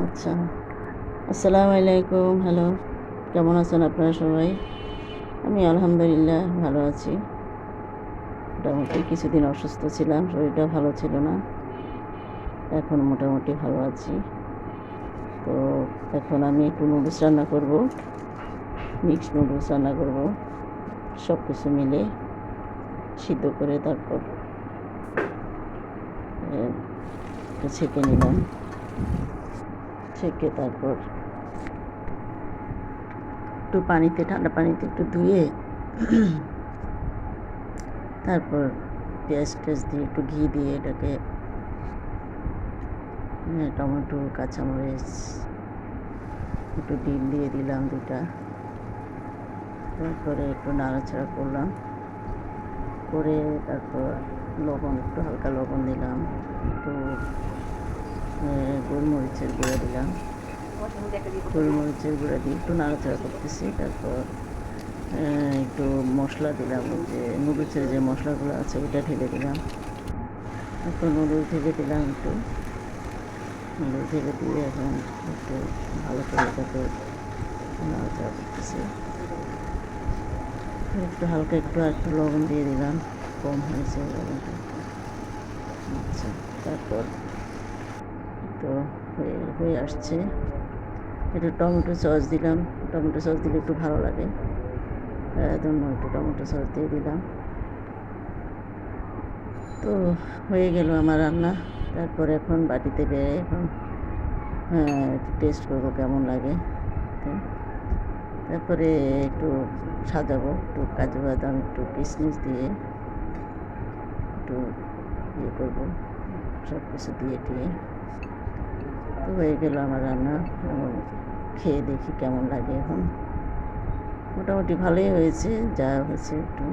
আচ্ছা, আসসালামু আলাইকুম। হ্যালো, কেমন আছেন আপনারা সবাই? আমি আলহামদুলিল্লাহ ভালো আছি। মোটামুটি কিছুদিন অসুস্থ ছিলাম, শরীরটা ভালো ছিল না। এখন মোটামুটি ভালো আছি। তো এখন আমি একটু নুডলস রান্না করব, মিক্সড নুডলস রান্না করব। সব কিছু মিলে সিদ্ধ করে তারপর একটু ছেঁকে নিলাম। ছেঁকে তারপর একটু পানিতে, ঠান্ডা পানিতে একটু ধুয়ে তারপর পেঁয়াজ টেয়াজ দিয়ে একটু ঘি দিয়ে এটাকে টমেটো, কাঁচামরিচ, একটু ডিম দিয়ে দিলাম 2টা। তারপরে একটু নাড়াচাড়া করলাম, করে তারপর লবণ, একটু হালকা লবণ দিলাম, একটু গোলমরিচের গুঁড়া দিলাম। গোলমরিচের গুঁড়া দিয়ে একটু নাড়াচাড়া করতেছি। তারপর একটু মশলা দিলাম, ওই যে নুডলসের যে মশলাগুলো আছে ওইটা ঢেলে দিলাম। তারপর নুডলস ঢেলে দিলাম, একটু নুডলস ঢেলে দিয়ে এখন একটু ভালো করে এটাকে নাড়াচাড়া করতেছি। একটু হালকা একটু আর একটু লবণ দিয়ে দিলাম, কম হয়েছে লবণটা। আচ্ছা, তারপর তো হয়ে আসছে। একটু টমেটো সস দিলাম, টমেটো সস দিলে একটু ভালো লাগে, জন্য একটু টমেটো সস দিয়ে দিলাম। তো হয়ে গেল আমার রান্না। তারপর এখন বাটিতে বেড়ে এখন একটু টেস্ট করবো কেমন লাগে। তারপরে একটু সাজাবো, একটু কাজু বাদাম, একটু কিশমিশ দিয়ে একটু ইয়ে করবো, সব কিছু দিয়ে টিয়ে। তো হয়ে গেল আমার রান্না। এখন খেয়ে দেখি কেমন লাগে। এখন মোটামুটি ভালোই হয়েছে, যা হয়েছে একটু